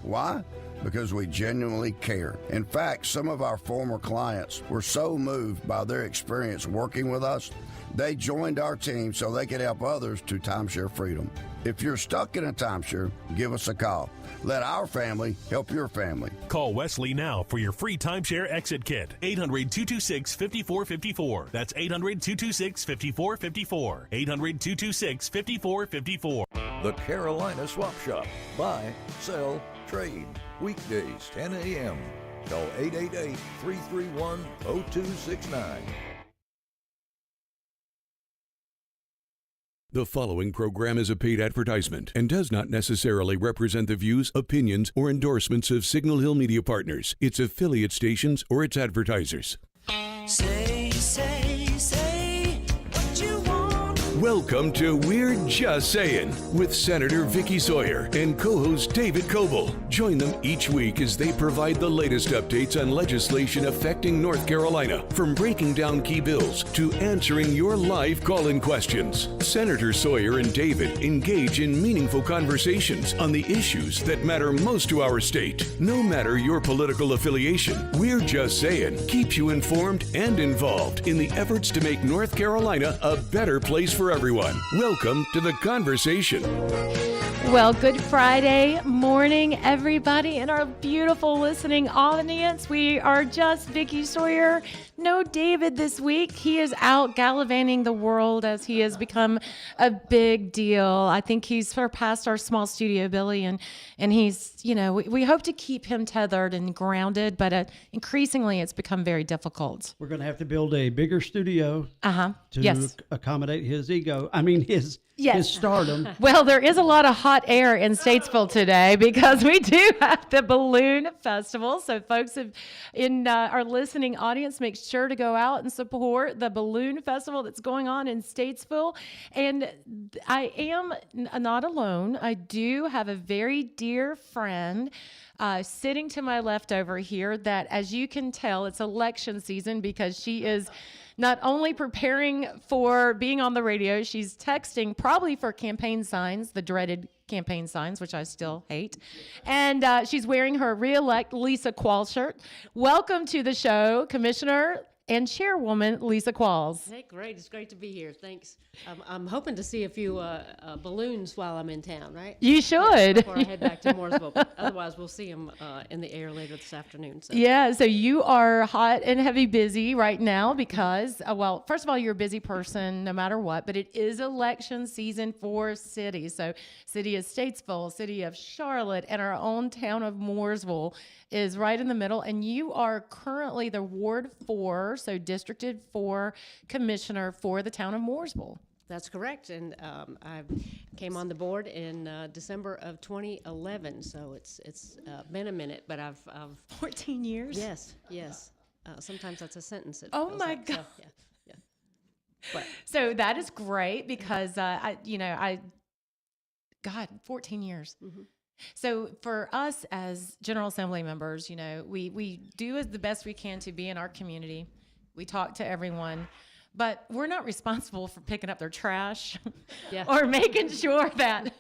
Why? Because we genuinely care. In fact, some of our former clients were so moved by their experience working with us, they joined our team so they could help others to timeshare freedom. If you're stuck in a timeshare, give us a call. Let our family help your family. Call Wesley now for your free timeshare exit kit. 800-226-5454. That's 800-226-5454. 800-226-5454. The Carolina Swap Shop. Buy, sell, trade. Weekdays, 10 a.m. Call 888-331-0269. The following program is a paid advertisement and does not necessarily represent the views, opinions, or endorsements of Signal Hill Media Partners, its affiliate stations, or its advertisers. Say what you want. Welcome to We're Just Sayin' with Senator Vickie Sawyer and co-host David Coble. Join them each week as they provide the latest updates on legislation affecting North Carolina, from breaking down key bills to answering your live call-in questions. Senator Sawyer and David engage in meaningful conversations on the issues that matter most to our state. No matter your political affiliation, We're Just Sayin' keeps you informed and involved in the efforts to make North Carolina a better place for everyone. Welcome to the conversation. Well, good Friday morning, everybody, in our beautiful listening audience. We are just Vickie Sawyer. No David this week. He is out gallivanting the world as he has become a big deal. I think he's surpassed our small studio, Billy, and he's, we hope to keep him tethered and grounded, but increasingly it's become very difficult. We're going to have to build a bigger studio to accommodate his ego. his stardom. Well, there is a lot of hot air in Statesville today because we do have the Balloon Festival. So folks in our listening audience, make sure to go out and support the Balloon Festival that's going on in Statesville. And I am not alone. I do have a very dear friend sitting to my left over here that, as you can tell, it's election season because she is not only preparing for being on the radio, she's texting probably for campaign signs, the dreaded campaign signs, which I still hate. And she's wearing her re-elect Lisa Qualls shirt. Welcome to the show, Commissioner and Chairwoman Lisa Qualls. Hey, great. It's great to be here. Thanks. I'm hoping to see a few balloons while I'm in town, right? You should. Before I head back to Mooresville. But otherwise, we'll see them in the air later this afternoon. So. Yeah, so you are hot and heavy busy right now because, well, first of all, you're a busy person no matter what, but it is election season for cities. So city of Statesville, city of Charlotte, and our own town of Mooresville is right in the middle. And you are currently the Ward 4, so Districted 4 Commissioner for the town of Mooresville. That's correct. And I came on the board in December of 2011, so it's been a minute, but I've 14 years? Yes. Sometimes that's a sentence. Oh my God. So, yeah. But, so that is great because, God, 14 years. Mm-hmm. So for us as General Assembly members, we do as the best we can to be in our community. We talk to everyone, but we're not responsible for picking up their trash or making sure that,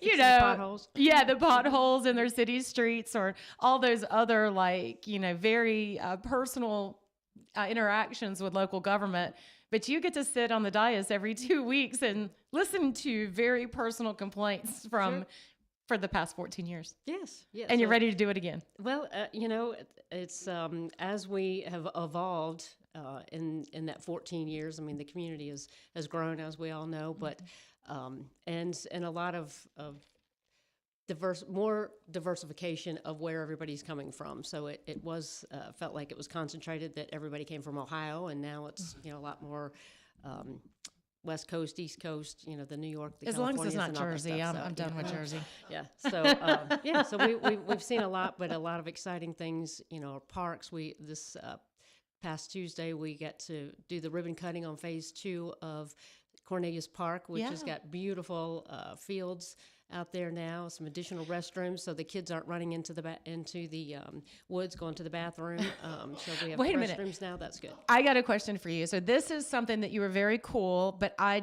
the potholes. Yeah, the potholes in their city streets or all those other very personal interactions with local government. But you get to sit on the dais every 2 weeks and listen to very personal complaints for the past 14 years. Yes. And you're ready to do it again. Well, it's as we have evolved in that 14 years. I mean, the community has grown, as we all know, but and a lot of more diversification of where everybody's coming from. So it was felt like it was concentrated that everybody came from Ohio, and now it's a lot more. West Coast, East Coast, the New York, the as long as Californias, it's not and all that Jersey, stuff. I'm done with Jersey. Yeah. So so we've seen a lot, but a lot of exciting things. Parks. This past Tuesday we got to do the ribbon cutting on phase 2 of Cornelius Park, which has got beautiful fields out there now, some additional restrooms, so the kids aren't running into the woods, going to the bathroom. So we have restrooms now. That's good. I got a question for you. So this is something that you were very cool, but I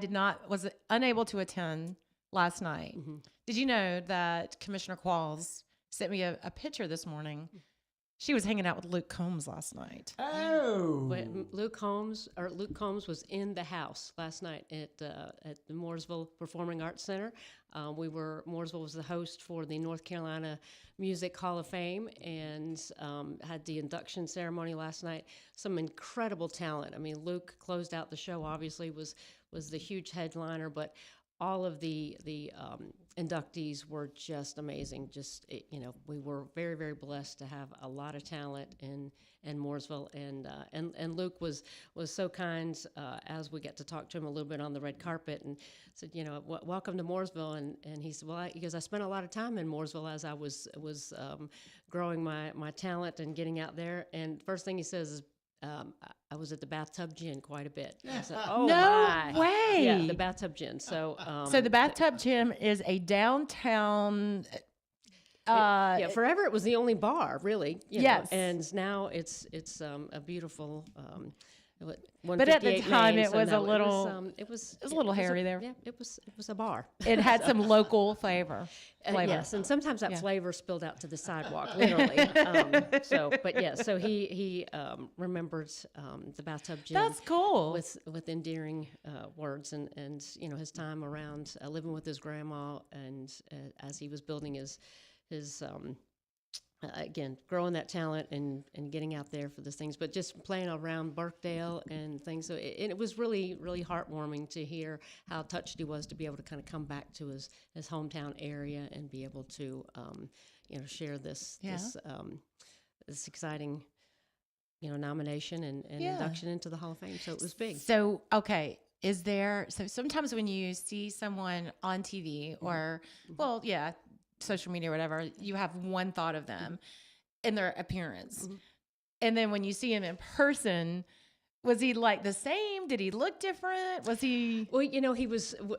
was unable to attend last night. Mm-hmm. Did you know that Commissioner Qualls sent me a picture this morning. She was hanging out with Luke Combs last night. Oh. But Luke Combs was in the house last night at the Mooresville Performing Arts Center. Mooresville was the host for the North Carolina Music Hall of Fame, and had the induction ceremony last night. Some incredible talent. I mean, Luke closed out the show. Obviously, was the huge headliner, but all of the inductees were just amazing. We were very, very blessed to have a lot of talent in Mooresville, and Luke was so kind as we got to talk to him a little bit on the red carpet, and said, welcome to Mooresville, and he said, well, because I spent a lot of time in Mooresville as I was growing my talent and getting out there, and first thing he says is, I was at the Bathtub Gin quite a bit. I said, oh, No my. way. Yeah, the Bathtub Gin. So the Bathtub Gym is a downtown. Forever it was the only bar, really. Yes. And now it's a beautiful. But at the time, name, it was no, a little. It was a little hairy there. Yeah, it was a bar. It had some local flavor. Yes, and sometimes that flavor spilled out to the sidewalk, literally. So he remembered the Bathtub Gin. That's cool. With endearing words, and his time around living with his grandma, and as he was building his again, growing that talent and getting out there for those things, but just playing around Birkdale and things. So it was really, really heartwarming to hear how touched he was to be able to kind of come back to his hometown area and be able to, share this exciting, nomination and induction into the Hall of Fame. So it was big. So, okay. So sometimes when you see someone on TV or, social media or whatever, you have one thought of them and their appearance. Mm-hmm. And then when you see him in person, was he like the same? Did he look different? Was he? Well, he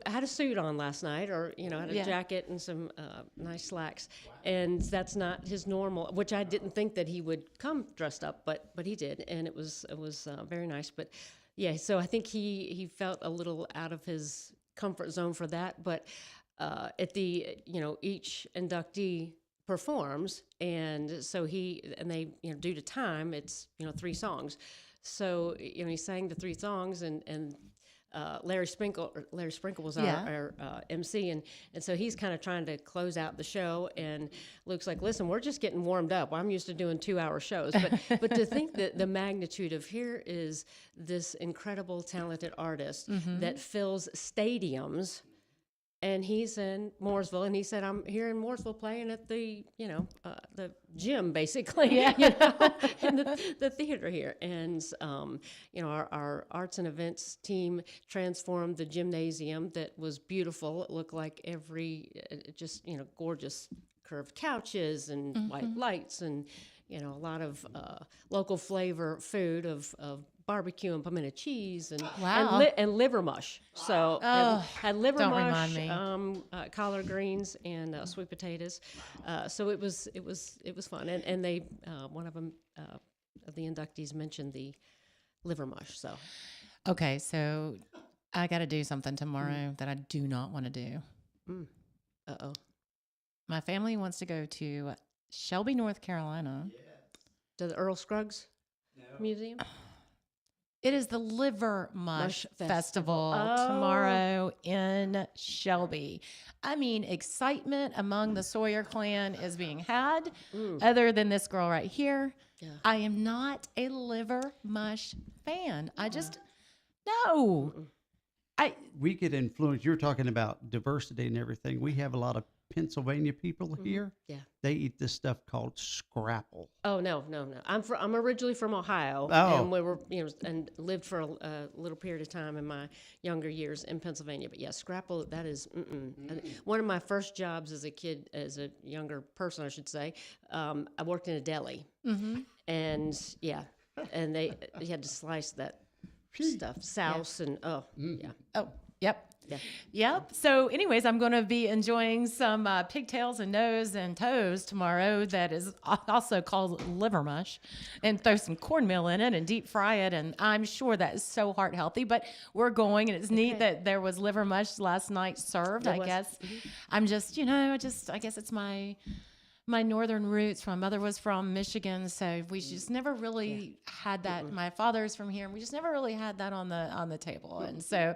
had a suit on last night, or had a jacket and some nice slacks, and that's not his normal. Which I didn't think that he would come dressed up, but he did, and it was very nice. But yeah, so I think he felt a little out of his comfort zone for that, but. At the each inductee performs, and so they due to time it's 3 songs, so he sang the 3 songs, and Larry Sprinkle was our MC, and so he's kind of trying to close out the show, and Luke's like, listen, we're just getting warmed up. I'm used to doing 2-hour shows, but to think that the magnitude of here is this incredible talented artist that fills stadiums. And he's in Mooresville, and he said, "I'm here in Mooresville playing at the, the gym, basically, in the theater here." And our arts and events team transformed the gymnasium that was beautiful. It looked like gorgeous curved couches and white lights, and a lot of local flavor food of barbecue and pimento cheese and liver mush. So had liver mush, collard greens, and sweet potatoes. So it was fun. And they one of them of the inductees mentioned the liver mush. So okay, so I got to do something tomorrow that I do not want to do. My family wants to go to Shelby, North Carolina. Yes. To the Earl Scruggs Museum. It is the Liver Mush Festival tomorrow in Shelby. I mean, excitement among the Sawyer clan is being had, other than this girl right here. Yeah. I am not a liver mush fan. I just, no. We get influenced. You're talking about diversity and everything. We have a lot of Pennsylvania people here. Yeah, they eat this stuff called scrapple. Oh no! I'm originally from Ohio, and we were and lived for a little period of time in my younger years in Pennsylvania. But yeah, scrapple, that is one of my first jobs as a kid, as a younger person, I should say. I worked in a deli, and and you had to slice that stuff, souse, and Yep. Yeah. Yep. So anyways, I'm going to be enjoying some pigtails and nose and toes tomorrow that is also called liver mush, and throw some cornmeal in it and deep fry it. And I'm sure that is so heart healthy, but we're going, and it's neat that there was liver mush last night served, I guess. I'm just, I guess it's my my northern roots. My mother was from Michigan, so we just never really had that. My father's from here, and we just never really had that on the table. And so,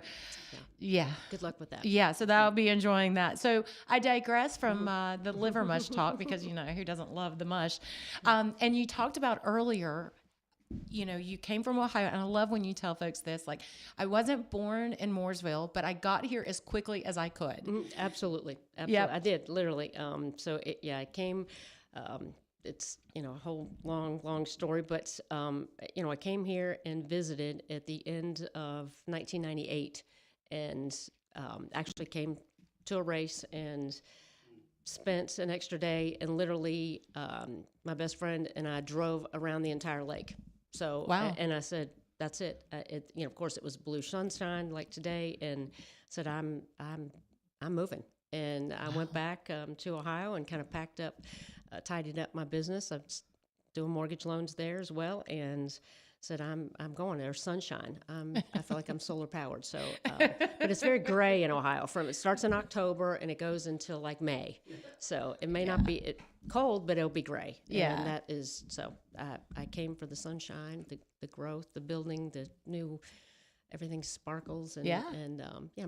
yeah. Good luck with that. Yeah, so I'll be enjoying that. So I digress from the liver mush talk because, who doesn't love the mush? And you talked about earlier, you came from Ohio, and I love when you tell folks this. Like, I wasn't born in Mooresville, but I got here as quickly as I could. Absolutely. Yep. I did, literally. I came, it's, a whole long story, but, I came here and visited at the end of 1998 and actually came to a race and spent an extra day, and literally my best friend and I drove around the entire lake. So, wow. And I said, that's it. Of course it was blue sunshine like today, and said, I'm moving. And I went back to Ohio and kind of packed up, tidied up my business. I'm doing mortgage loans there as well, and said, I'm going. There's sunshine. I feel like I'm solar powered. So, but it's very gray in Ohio. It starts in October and it goes until like May. So it may not be cold, but it'll be gray. Yeah. And that is, so I came for the sunshine, the growth, the building, the new, everything sparkles. And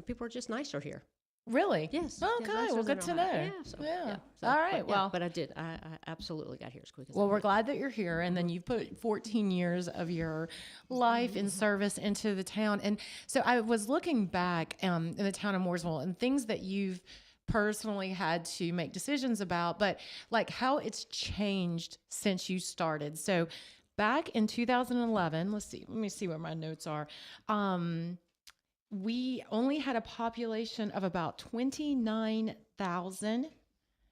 people are just nicer here. Really? Yes. Okay. Nicer well, good than to Ohio. know. Yeah. All right. But I did. I absolutely got here as quick as I Well, we're could. glad that you're here, and then you put 14 years of your life in service into the town. And so I was looking back in the town of Mooresville and things that you've personally had to make decisions about, but like how it's changed since you started. So back in 2011, let me see where my notes are. We only had a population of about 29,000,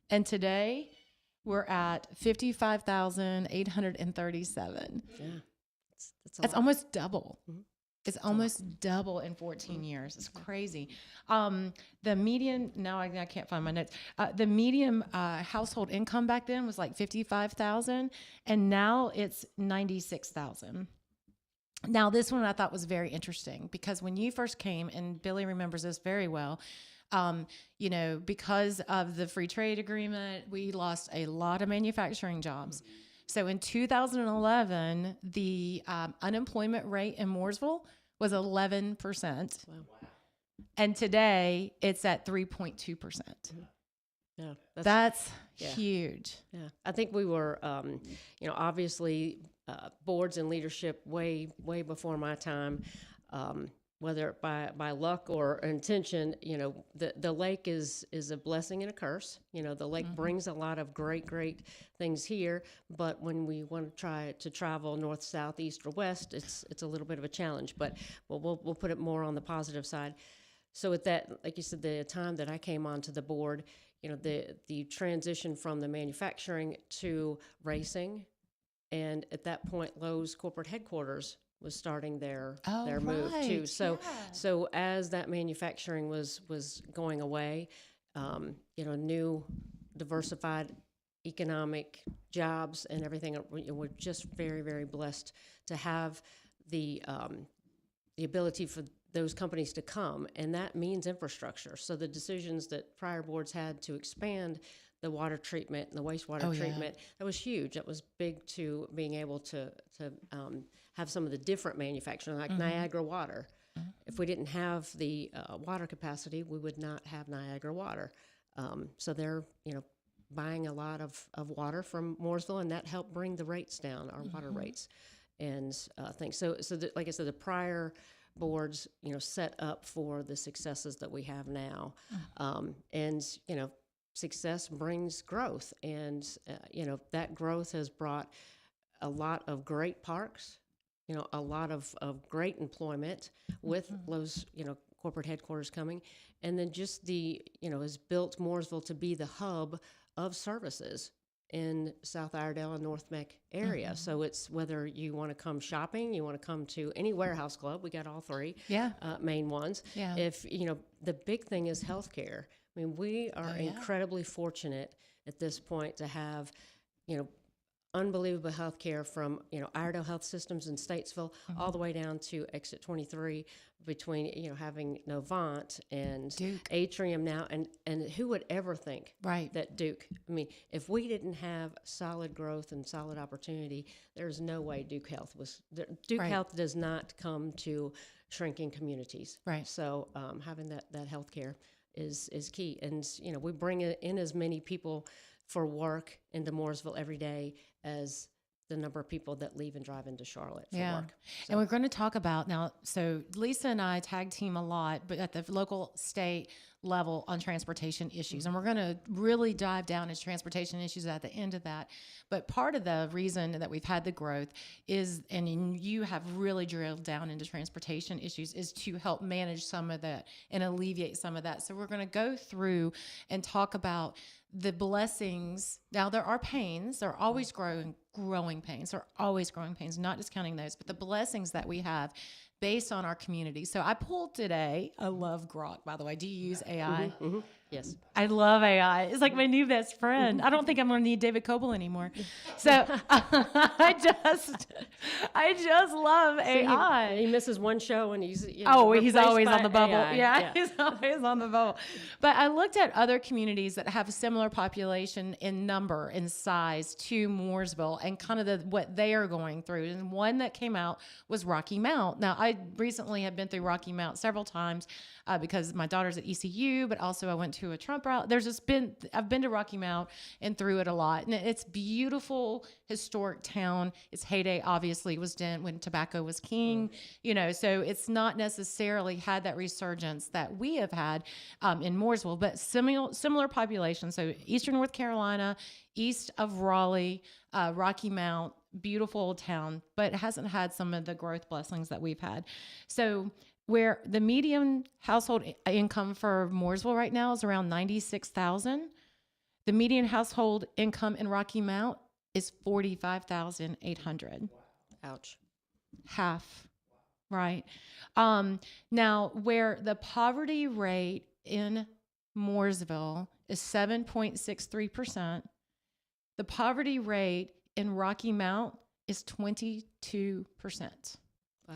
and today we're at 55,837. Yeah. That's almost double. Mm-hmm. It's almost double in 14 years. It's crazy. The median, now I can't find my notes. The median household income back then was like 55,000, and now it's 96,000. Now, this one I thought was very interesting because when you first came, and Billy remembers this very well, because of the free trade agreement, we lost a lot of manufacturing jobs. So in 2011, the unemployment rate in Mooresville was 11%. Wow. And today it's at 3.2%. Yeah, that's huge. Yeah, I think we were, obviously boards and leadership way before my time. Whether by luck or intention, the lake is a blessing and a curse. The lake brings a lot of great things here, but when we want to try to travel north, south, east, or west, it's a little bit of a challenge. But we'll put it more on the positive side. So at that, like you said, the time that I came onto the board, the transition from the manufacturing to racing, and at that point, Lowe's corporate headquarters was starting their move too. So as that manufacturing was going away, new diversified economic jobs and everything, we're just very, very blessed to have the ability for those companies to come, and that means infrastructure. So the decisions that prior boards had to expand the water treatment and the wastewater treatment, that was huge. That was big to being able to have some of the different manufacturing, like Niagara Water. If we didn't have the water capacity, we would not have Niagara Water. So they're, buying a lot of water from Mooresville, and that helped bring the rates down, our water rates and things. So like I said, the prior boards, set up for the successes that we have now. And, success brings growth, and that growth has brought a lot of great parks, a lot of great employment with Lowe's, corporate headquarters coming, and then just has built Mooresville to be the hub of services in South Iredell and North Meck area. So it's whether you want to come shopping, you want to come to any warehouse club, we got all three main ones. Yeah. If, the big thing is healthcare. I mean, we are incredibly fortunate at this point to have, unbelievable health care from, Iredell Health Systems in Statesville all the way down to Exit 23 between, having Novant and Duke. Atrium now. And who would ever think Right. that Duke, I mean, if we didn't have solid growth and solid opportunity, there's no way Duke Health Duke Right. Health does not come to shrinking communities. Right. So having that health care is key. And, we bring in as many people for work into Mooresville every day as the number of people that leave and drive into Charlotte for work. So. And we're going to talk about now, so Lisa and I tag team a lot, but at the local, state level on transportation issues. And we're going to really dive down into transportation issues at the end of that. But part of the reason that we've had the growth is, and you have really drilled down into transportation issues, is to help manage some of that and alleviate some of that. So we're going to go through and talk about the blessings. Now, there are pains. There are always growing pains. There are always growing pains, not discounting those, but the blessings that we have based on our community. So I pulled today, I love Grok, by the way. Do you use AI? Yes. I love AI. It's like my new best friend. I don't think I'm going to need David Coble anymore. So I just love AI. He misses one show and he's he's replaced always by on the bubble. AI. Yeah, he's always on the bubble. But I looked at other communities that have a similar population in number and size to Mooresville and kind of what they are going through. And one that came out was Rocky Mount. Now, I recently have been through Rocky Mount several times because my daughter's at ECU, but also I went to a Trump rally. I've been to Rocky Mount and through it a lot. And it's beautiful, historic town. Its heyday obviously was when tobacco was king, so it's not necessarily had that resurgence that we have had in Mooresville, but similar population. So Eastern North Carolina, east of Raleigh, Rocky Mount, beautiful old town, but it hasn't had some of the growth blessings that we've had. So where the median household income for Mooresville right now is around $96,000. The median household income in Rocky Mount is $45,800. Ouch. Half, right? Now, where the poverty rate in Mooresville is 7.63%, the poverty rate in Rocky Mount is 22%. Wow.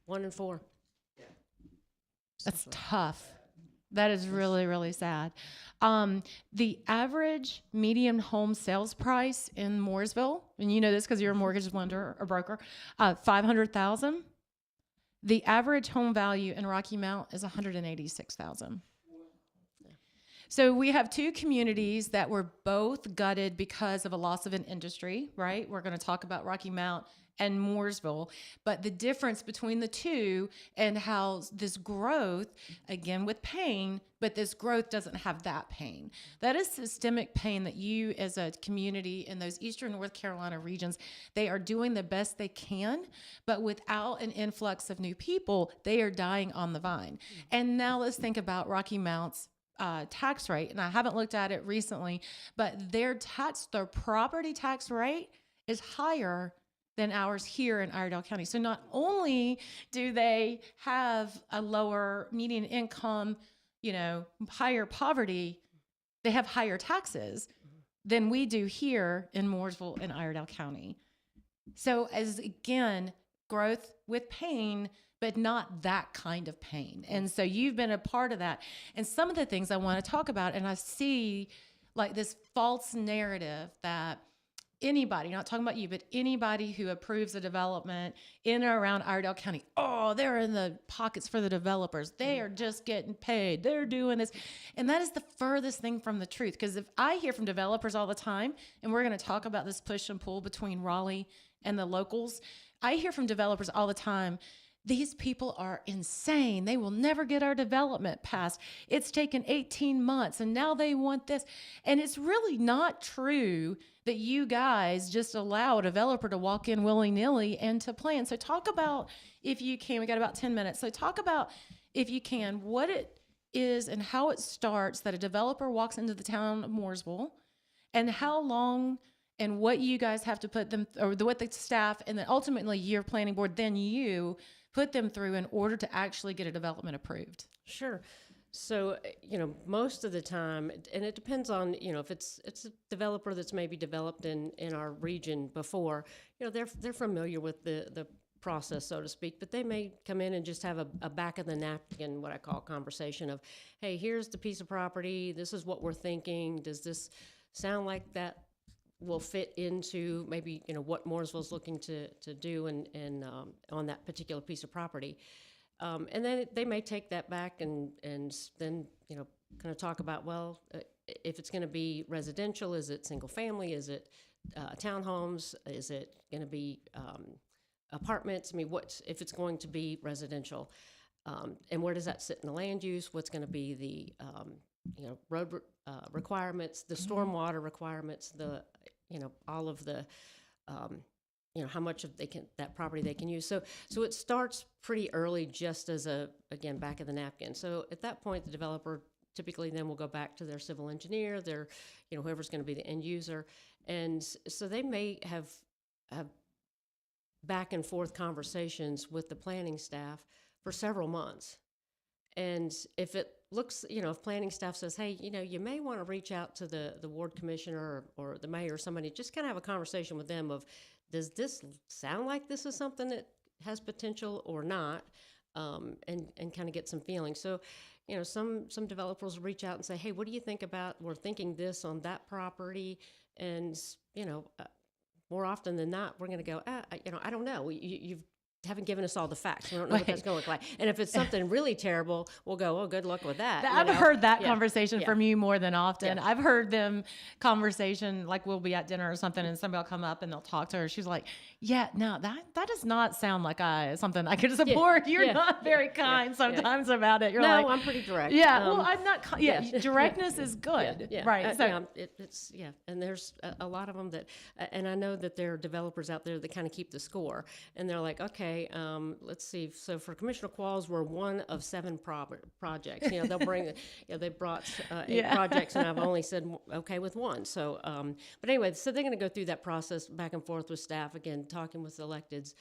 1 in 4. That's tough. That is really, really sad. The average median home sales price in Mooresville, and you know this because you're a mortgage lender or broker, $500,000. The average home value in Rocky Mount is $186,000. So we have two communities that were both gutted because of a loss of an industry, right? We're going to talk about Rocky Mount and Mooresville, but the difference between the two and how this growth, again with pain, but this growth doesn't have that pain. That is systemic pain that you as a community in those Eastern North Carolina regions, they are doing the best they can, but without an influx of new people, they are dying on the vine. And now let's think about Rocky Mount's tax rate, and I haven't looked at it recently, but their property tax rate is higher than ours here in Iredell County. So not only do they have a lower median income, higher poverty, they have higher taxes than we do here in Mooresville and Iredell County. So as again, growth with pain, but not that kind of pain. And so you've been a part of that. And some of the things I want to talk about, and I see like this false narrative that anybody, not talking about you, but anybody who approves a development in or around Iredell County, they're in the pockets for the developers. They are just getting paid. They're doing this. And that is the furthest thing from the truth. Because if I hear from developers all the time, and we're going to talk about this push and pull between Raleigh and the locals, I hear from developers all the time, these people are insane. They will never get our development passed. It's taken 18 months and now they want this. And it's really not true that you guys just allow a developer to walk in willy-nilly and to plan. So talk about, if you can, we got about 10 minutes. So talk about, if you can, what it is and how it starts that a developer walks into the town of Mooresville and how long and what you guys have to put them, or what the staff and then ultimately your planning board, then you put them through in order to actually get a development approved. Sure. So, most of the time, and it depends on, if it's a developer that's maybe developed in our region before, they're familiar with the process, so to speak, but they may come in and just have a back of the napkin, what I call conversation of, hey, here's the piece of property, this is what we're thinking, does this sound like that will fit into maybe, what Mooresville's looking to do and on that particular piece of property. And then they may take that back and then, kind of talk about, well, if it's going to be residential, is it single family? Is it townhomes? Is it going to be apartments? I mean, if it's going to be residential? And where does that sit in the land use? What's going to be the, road requirements, the stormwater requirements, all of the, how much of that property they can use. So it starts pretty early, just as again, back of the napkin. So at that point, the developer typically then will go back to their civil engineer, their, whoever's going to be the end user. And so they may have back and forth conversations with the planning staff for several months. And if it looks, if planning staff says, hey, you may want to reach out to the ward commissioner or the mayor or somebody, just kind of have a conversation with them of, does this sound like this is something that has potential or not? And kind of get some feeling. So, some developers reach out and say, hey, what do you think about, we're thinking this on that property. And, more often than not, we're going to go, I don't know. You haven't given us all the facts. We don't know what that's going to look like. And if it's something really terrible, we'll go, oh, good luck with that. I've heard that conversation from you more than often. Yeah. I've heard them conversation, like we'll be at dinner or something and somebody will come up and they'll talk to her. She's like, yeah, no, that does not sound like something I could support. You're not very kind sometimes about it. You're no, like, I'm pretty direct. Yeah, well, I'm not, directness is good. Right. So it's and there's a lot of them that, and I know that there are developers out there that kind of keep the score and they're like, okay, let's see. So for Commissioner Qualls, we're one of 7 projects. They'll bring, they brought 8 projects, and I've only said okay with 1. So, but anyway, so they're going to go through that process back and forth with staff again, talking with electeds,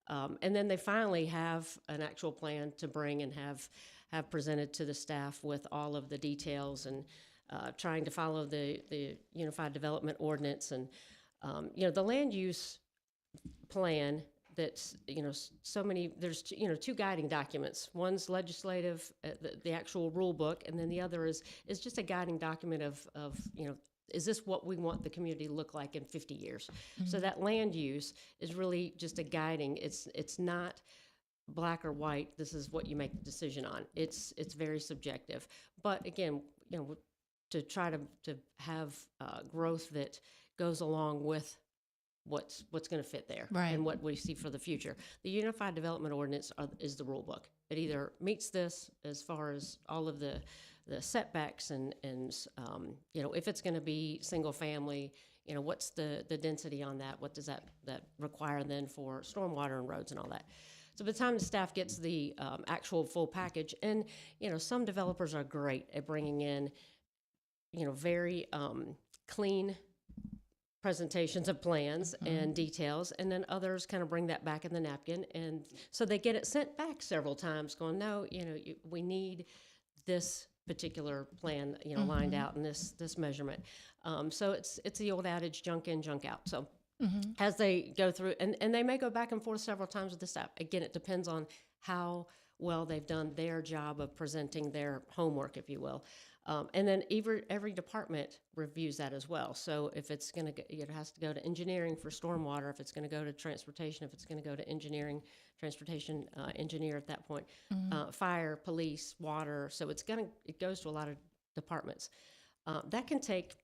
and then they finally have an actual plan to bring and have presented to the staff with all of the details and trying to follow the Unified Development Ordinance and the land use plan. That's, so many, there's, 2 guiding documents. One's legislative, the actual rule book, and then the other is just a guiding document of is this what we want the community to look like in 50 years? Mm-hmm. So that land use is really just a guiding. It's not black or white. This is what you make the decision on. It's very subjective. But again, to try to have growth that goes along with what's going to fit there and what we see for the future. The Unified Development Ordinance is the rule book. It either meets this as far as all of the setbacks and if it's going to be single family, what's the density on that? What does that require then for stormwater and roads and all that? So by the time the staff gets the actual full package, and some developers are great at bringing in very clean presentations of plans and details, and then others kind of bring that back in the napkin, and so they get it sent back several times going, no, we need this particular plan lined out in this measurement. So it's the old adage, junk in, junk out. So as they go through, and they may go back and forth several times with the staff. Again, it depends on how well they've done their job of presenting their homework, if you will. And then every department reviews that as well. So if it's going to, it has to go to engineering for stormwater. If it's going to go to transportation, if it's going to go to engineering, transportation engineer at that point, fire, police, water. So it goes to a lot of departments. That can take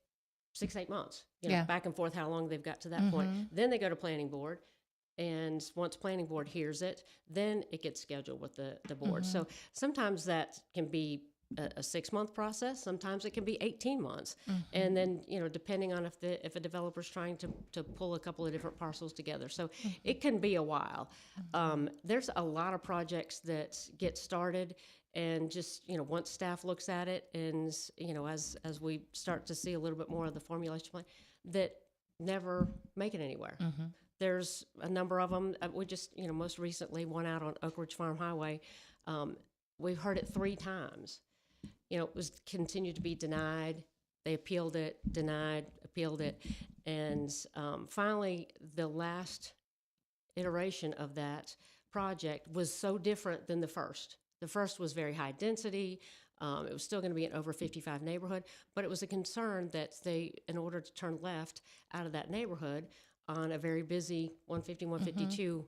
6-8 months. Back and forth how long they've got to that point. Then they go to planning board. And once planning board hears it, then it gets scheduled with the board. So sometimes that can be a 6-month process. Sometimes it can be 18 months. And then, depending on if a developer's trying to pull a couple of different parcels together. So it can be a while. There's a lot of projects that get started and just, once staff looks at it and, as we start to see a little bit more of the formulation plan, that never make it anywhere. There's a number of them. We just, most recently one out on Oak Ridge Farm Highway. We've heard it 3 times. it was continued to be denied. They appealed it, denied, appealed it. And finally, the last iteration of that project was so different than the first. The first was very high density. It was still going to be an over 55 neighborhood, but it was a concern that in order to turn left out of that neighborhood on a very busy 150, 152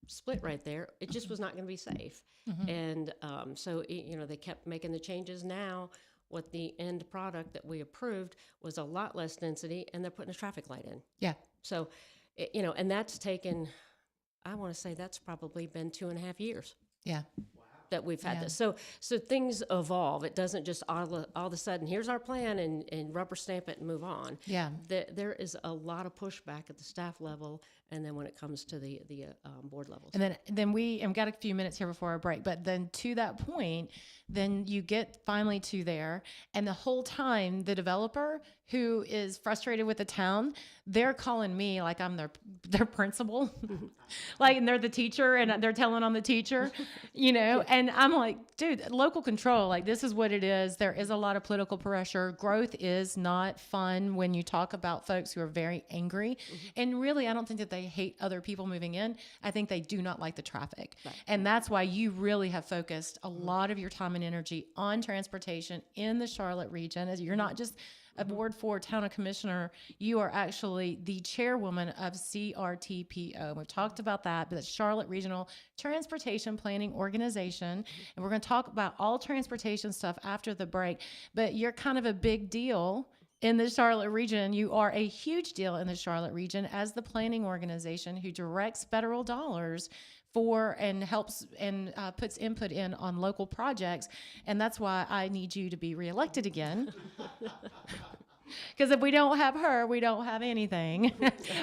split right there, it just was not going to be safe. And so, they kept making the changes. Now, what the end product that we approved was a lot less density, and they're putting a traffic light in. Yeah. So, and that's taken, I want to say that's probably been 2.5 years. Yeah. That we've had this. So things evolve. It doesn't just all of a sudden, here's our plan and rubber stamp it and move on. Yeah. There is a lot of pushback at the staff level, and then when it comes to the board levels. And then we've got a few minutes here before our break, but then to that point, then you get finally to there, and the whole time the developer who is frustrated with the town, they're calling me like I'm their principal, like, and they're the teacher, and they're telling on the teacher, and I'm like, dude, local control, like, this is what it is. There is a lot of political pressure. Growth is not fun when you talk about folks who are very angry, and really, I don't think that they hate other people moving in. I think they do not like the traffic. Right. And that's why you really have focused a lot of your time and energy on transportation in the Charlotte region. As you're not just a Ward 4 Town Commissioner, you are actually the chairwoman of CRTPO. We've talked about that, but it's Charlotte Regional Transportation Planning Organization. And we're going to talk about all transportation stuff after the break. But you're kind of a big deal in the Charlotte region. You are a huge deal in the Charlotte region as the planning organization who directs federal dollars for and helps and puts input in on local projects. And that's why I need you to be reelected again. Because if we don't have her, we don't have anything.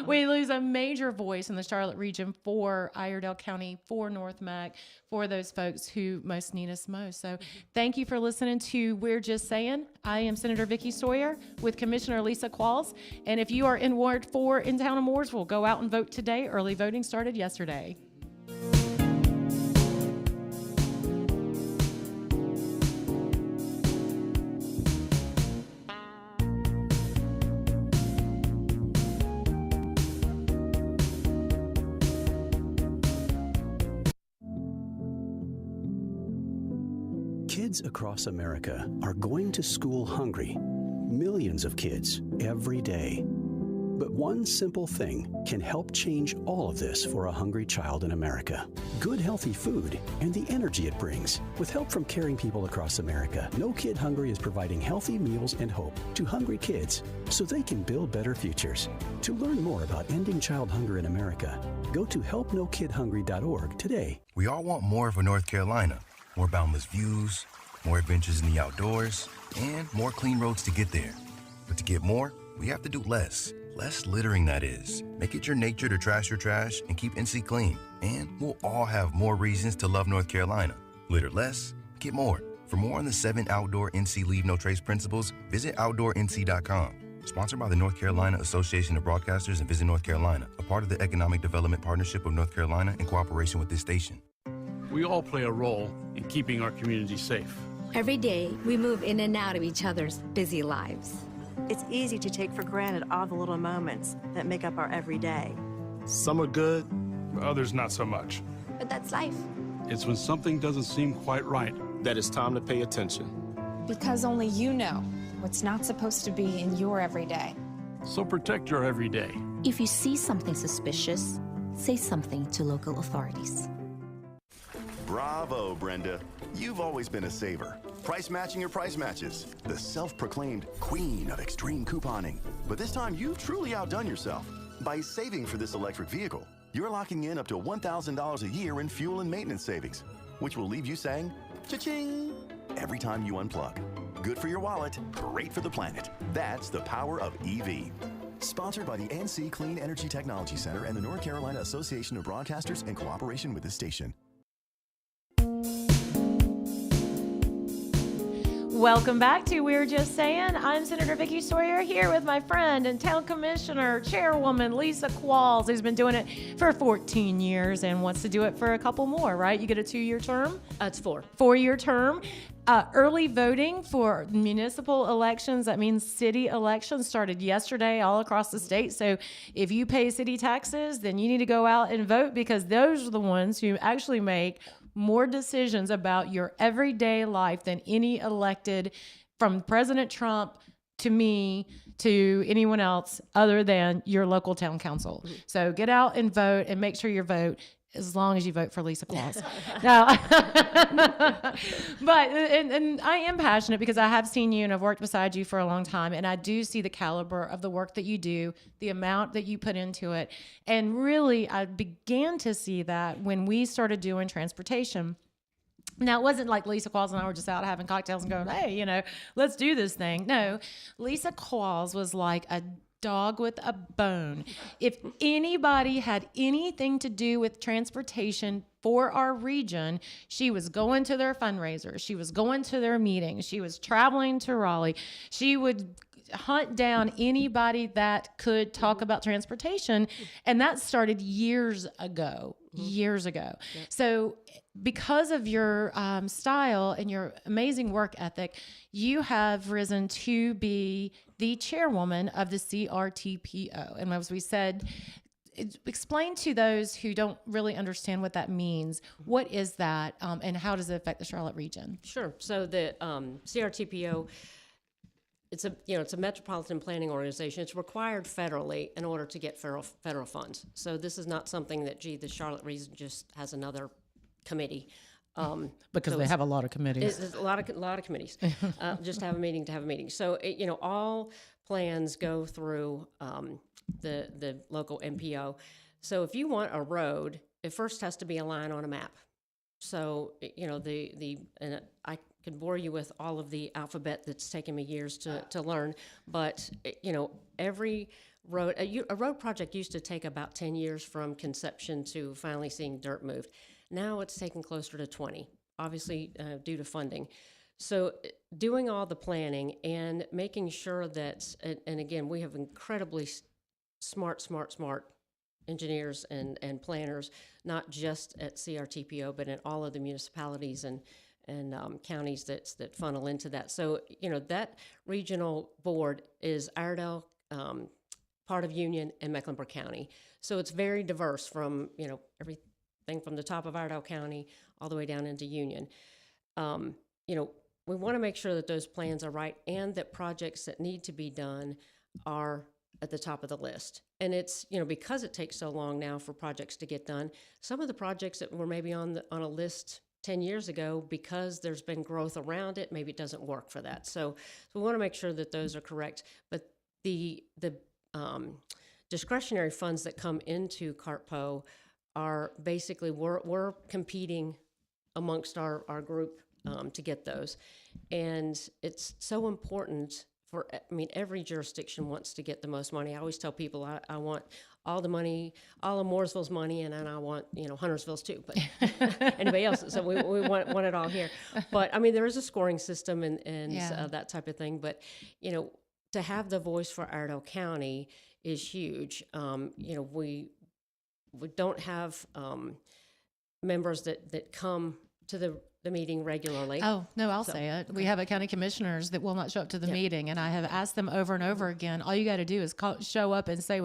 We lose a major voice in the Charlotte region for Iredell County, for North Mac, for those folks who most need us most. So thank you for listening to We're Just Saying. I am Senator Vickie Sawyer with Commissioner Lisa Qualls. And if you are in Ward 4 in town of Mooresville, go out and vote today. Early voting started yesterday. Kids across America are going to school hungry. Millions of kids every day. But one simple thing can help change all of this for a hungry child in America. Good, healthy food and the energy it brings. With help from caring people across America, No Kid Hungry is providing healthy meals and hope to hungry kids so they can build better futures. To learn more about ending child hunger in America, go to helpnokidhungry.org today. We all want more for North Carolina. More boundless views, more adventures in the outdoors, and more clean roads to get there. But to get more, we have to do less. Less littering, that is. Make it your nature to trash your trash and keep NC clean. And we'll all have more reasons to love North Carolina. Litter less, get more. For more on the 7 outdoor NC Leave No Trace principles, visit OutdoorNC.com. Sponsored by the North Carolina Association of Broadcasters and Visit North Carolina, a part of the Economic Development Partnership of North Carolina in cooperation with this station. We all play a role in keeping our community safe. Every day, we move in and out of each other's busy lives. It's easy to take for granted all the little moments that make up our everyday. Some are good, others not so much. But that's life. It's when something doesn't seem quite right that it's time to pay attention. Because only you know what's not supposed to be in your everyday. So protect your everyday. If you see something suspicious, say something to local authorities. Bravo, Brenda. You've always been a saver. Price matching your price matches. The self-proclaimed queen of extreme couponing. But this time, you've truly outdone yourself. By saving for this electric vehicle, you're locking in up to $1,000 a year in fuel and maintenance savings, which will leave you saying, cha-ching, every time you unplug. Good for your wallet, great for the planet. That's the power of EV. Sponsored by the NC Clean Energy Technology Center and the North Carolina Association of Broadcasters in cooperation with this station. Welcome back to We're Just Saying. I'm Senator Vickie Sawyer here with my friend and town commissioner, chairwoman Lisa Qualls, who's been doing it for 14 years and wants to do it for a couple more, right? You get a 2-year term? It's 4. 4-year term. Early voting for municipal elections, that means city elections, started yesterday all across the state. So if you pay city taxes, then you need to go out and vote, because those are the ones who actually make more decisions about your everyday life than any elected, from President Trump to me to anyone else other than your local town council. So get out and vote, and make sure you vote, as long as you vote for Lisa Qualls. Now, but and I am passionate because I have seen you and I've worked beside you for a long time, and I do see the caliber of the work that you do, the amount that you put into it. And really, I began to see that when we started doing transportation. Now, it wasn't like Lisa Qualls and I were just out having cocktails and going, hey, let's do this thing. No, Lisa Qualls was like a dog with a bone. If anybody had anything to do with transportation for our region, she was going to their fundraisers. She was going to their meetings. She was traveling to Raleigh. She would hunt down anybody that could talk about transportation. And that started years ago. So because of your style and your amazing work ethic, you have risen to be the chairwoman of the CRTPO. And as we said, explain to those who don't really understand what that means. What is that, and how does it affect the Charlotte region? Sure. So the CRTPO, it's a metropolitan planning organization. It's required federally in order to get federal funds. So this is not something that, the Charlotte region just has another committee. Because they have a lot of committees. There's a lot of committees. Just have a meeting to have a meeting. So all plans go through the local MPO. So if you want a road, it first has to be a line on a map. So and I could bore you with all of the alphabet that's taken me years to learn, but every road, a road project used to take about 10 years from conception to finally seeing dirt moved. Now it's taken closer to 20, obviously due to funding. So doing all the planning and making sure that, and again, we have incredibly smart engineers and planners, not just at CRTPO, but in all of the municipalities and counties that funnel into that. So, that regional board is Iredell, part of Union, and Mecklenburg County. So it's very diverse from, everything from the top of Iredell County all the way down into Union. We want to make sure that those plans are right and that projects that need to be done are at the top of the list. And it's, because it takes so long now for projects to get done, some of the projects that were maybe on a list 10 years ago, because there's been growth around it, maybe it doesn't work for that. So we want to make sure that those are correct. But the discretionary funds that come into CARTPO are basically, we're competing amongst our group to get those. And it's so important every jurisdiction wants to get the most money. I always tell people I want all the money, all of Mooresville's money, and then I want, Huntersville's too, but anybody else. So we want it all here. But there is a scoring system and that type of thing. But, to have the voice for Iredell County is huge. We don't have members that come to the meeting regularly. Oh, no, I'll say it. We have county commissioners that will not show up to the meeting, and I have asked them over and over again, all you got to do is show up and say,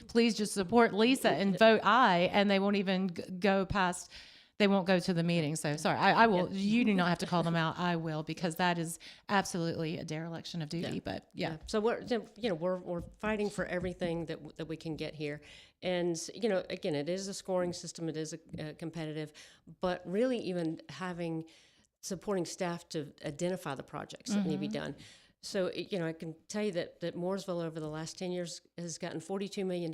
please just support Lisa and vote aye, and they won't even go past, they won't go to the meeting. So sorry, I will, you do not have to call them out, I will, because that is absolutely a dereliction of duty, but yeah. So we're fighting for everything that we can get here. And, again, it is a scoring system, it is a competitive, but really even supporting staff to identify the projects that need to be done. So, I can tell you that Mooresville over the last 10 years has gotten $42 million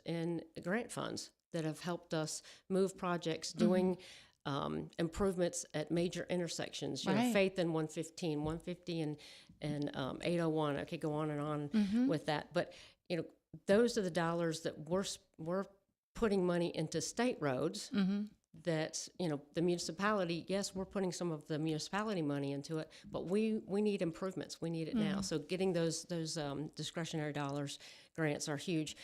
in grant funds that have helped us move projects, doing improvements at major intersections, Faith and 150 and 801. I could go on and on with that. But, those are the dollars that we're putting money into state roads that, the municipality, yes, we're putting some of the municipality money into it, but we need improvements. We need it now. So getting those discretionary dollars, grants are huge.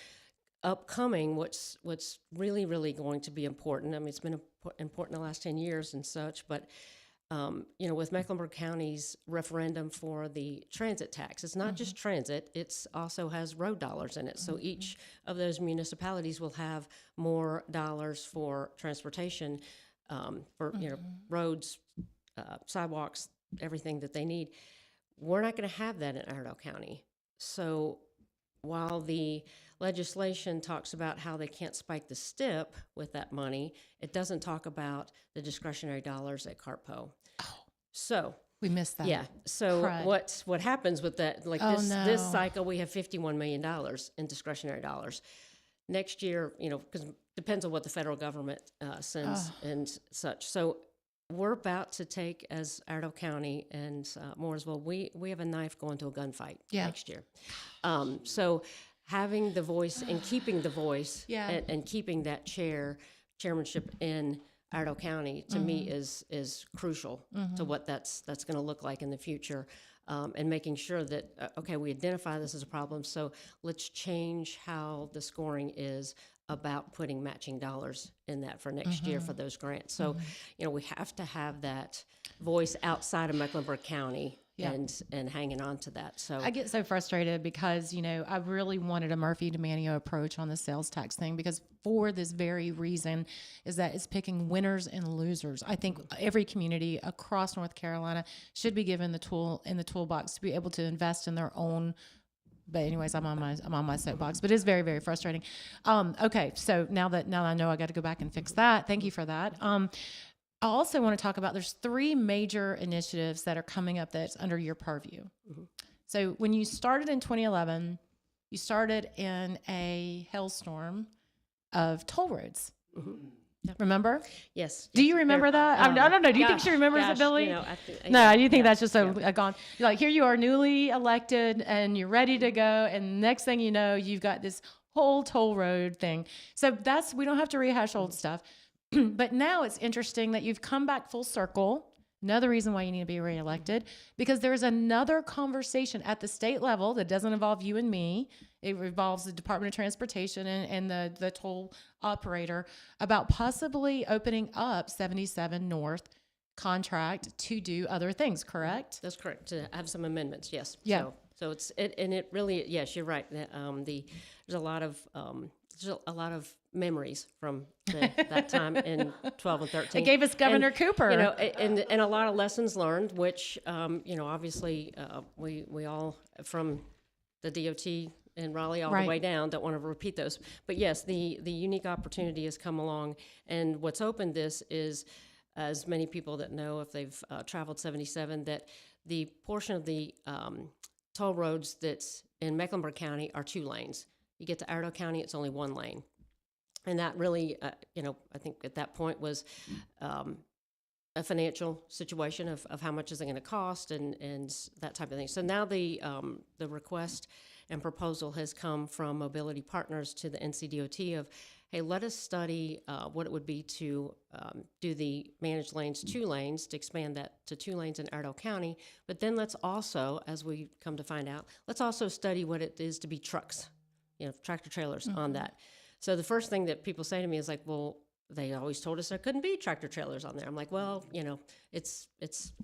Upcoming, what's really, really going to be important, I mean, it's been important the last 10 years and such, but with Mecklenburg County's referendum for the transit tax, it's not just transit, it's also has road dollars in it. So each of those municipalities will have more dollars for transportation, for roads, sidewalks, everything that they need. We're not going to have that in Iredell County. So while the legislation talks about how they can't spike the STIP with that money, it doesn't talk about the discretionary dollars at CARPO. So we missed that. Yeah. So Crud. what happens with that? Like this cycle, we have $51 million in discretionary dollars. Next year, because it depends on what the federal government sends and such. So we're about to take, as Iredell County and Mooresville, we have a knife going to a gunfight next year. So having the voice and keeping the voice and keeping that chairmanship in Iredell County, to me, is crucial to what that's going to look like in the future, and making sure that, we identify this as a problem, so let's change how the scoring is about putting matching dollars in that for next year for those grants. So, we have to have that voice outside of Mecklenburg County and hanging on to that. So I get so frustrated because, I really wanted a Murphy DiManio approach on the sales tax thing, because for this very reason is that it's picking winners and losers. I think every community across North Carolina should be given the tool in the toolbox to be able to invest in their own. But anyways, I'm on my soapbox, but it's very, very frustrating. Okay. So now that I know I got to go back and fix that. Thank you for that. I also want to talk about, there's 3 major initiatives that are coming up that's under your purview. So when you started in 2011, you started in a hailstorm of toll roads. Remember? Yes. Do you remember that? I don't know. Do you think she remembers it, Billy? No, you think that's just gone. You're like, here you are, newly elected, and you're ready to go, and next thing you know, you've got this whole toll road thing. So we don't have to rehash old stuff. But now it's interesting that you've come back full circle. Another reason why you need to be reelected, because there's another conversation at the state level that doesn't involve you and me. It involves the Department of Transportation and the toll operator about possibly opening up 77 North contract to do other things, correct? That's correct. To have some amendments, yes. Yeah. So it really, yes, you're right. There's a lot of memories from that time in 12 and 13. It gave us Governor Cooper. And a lot of lessons learned, which, obviously we all from the DOT in Raleigh all the way down don't want to repeat those. But yes, the unique opportunity has come along. And what's opened this is, as many people that know if they've traveled 77, that the portion of the toll roads that's in Mecklenburg County are 2 lanes. You get to Iredell County, it's only 1 lane. And that really, I think at that point was a financial situation of how much is it going to cost and that type of thing. So now the request and proposal has come from Mobility Partners to the NCDOT of, hey, let us study what it would be to do the managed lanes 2 lanes, to expand that to 2 lanes in Iredell County. But then let's also, as we come to find out, let's also study what it is to be trucks, tractor trailers on that. So the first thing that people say to me is like, well, they always told us there couldn't be tractor trailers on there. I'm like, well, it's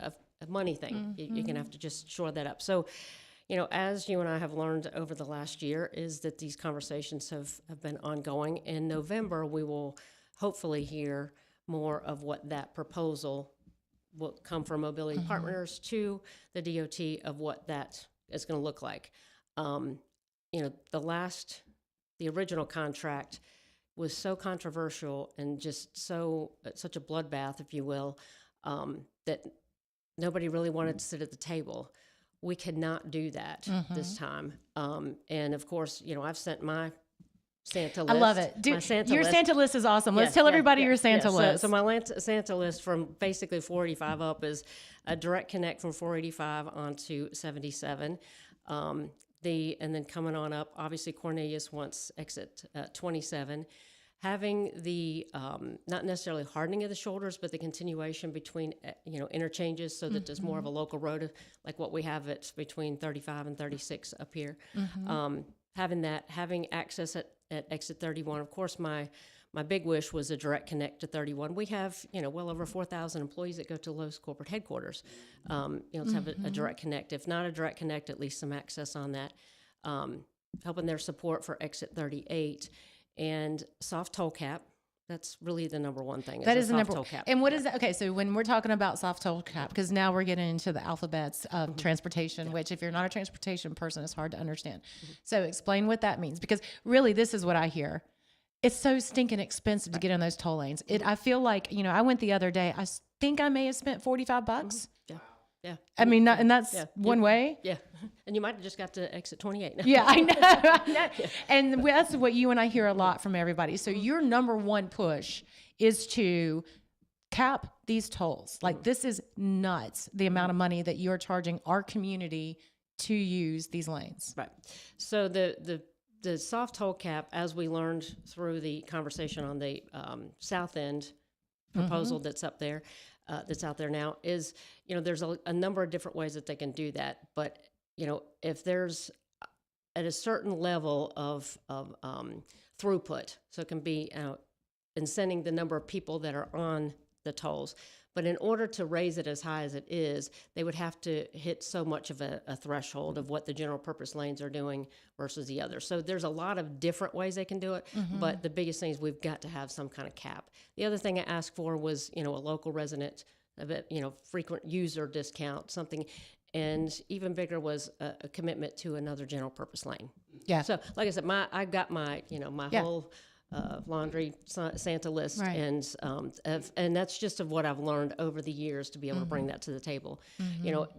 a money thing. You're going to have to just shore that up. So, as you and I have learned over the last year, is that these conversations have been ongoing. In November, we will hopefully hear more of what that proposal will come from Mobility Partners to the DOT of what that is going to look like. The original contract was so controversial and just such a bloodbath, if you will, that nobody really wanted to sit at the table. We cannot do that this time. And of course, I've sent my Santa list. I love it. Your Santa list is awesome. Let's tell everybody your Santa list. So my Santa list from basically 485 up is a direct connect from 485 onto 77. And then coming on up, obviously Cornelius wants exit 27. having the not necessarily hardening of the shoulders, but the continuation between interchanges, so that there's more of a local road, like what we have at between 35 and 36 up here. Having access at exit 31. Of course, my big wish was a direct connect to 31. We have, well over 4,000 employees that go to Lowe's corporate headquarters. To have a direct connect. If not a direct connect, at least some access on that. Helping their support for exit 38 and soft toll cap. That's really the number one thing. That is the number toll cap. And what is that? Okay, so when we're talking about soft toll cap, because now we're getting into the alphabets of transportation, which if you're not a transportation person, it's hard to understand. So explain what that means, because really this is what I hear. It's so stinking expensive to get on those toll lanes. I feel like, I went the other day, I think I may have spent $45. Yeah. I mean, and that's one way. Yeah. And you might have just got to exit 28. Yeah, I know. Yeah. And that's what you and I hear a lot from everybody. So your number one push is to cap these tolls. Like this is nuts, the amount of money that you're charging our community to use these lanes. Right. So the soft toll cap, as we learned through the conversation on the South End proposal that's up there, that's out there now, is, there's a number of different ways that they can do that. But, if there's at a certain level of throughput, so it can be incenting the number of people that are on the tolls. But in order to raise it as high as it is, they would have to hit so much of a threshold of what the general purpose lanes are doing versus the others. So there's a lot of different ways they can do it, but the biggest thing is we've got to have some kind of cap. The other thing I asked for was, a local resident, frequent user discount, something. And even bigger was a commitment to another general purpose lane. Yeah. So like I said, I got my, my whole laundry Santa list, Right. and that's just of what I've learned over the years to be able to bring that to the table,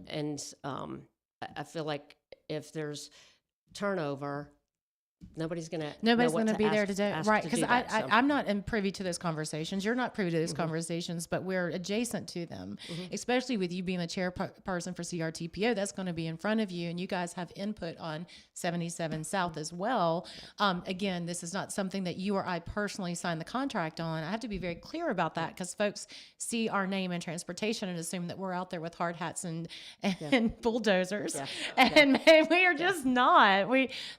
and I feel like if there's turnover, nobody's going to be there to do it, right? Because I'm not privy to those conversations. You're not privy to those conversations, but we're adjacent to them. Especially with you being the chairperson for CRTPO, that's going to be in front of you, and you guys have input on 77 South as well. Again, this is not something that you or I personally signed the contract on. I have to be very clear about that because folks see our name in transportation and assume that we're out there with hard hats and bulldozers, and we are just not.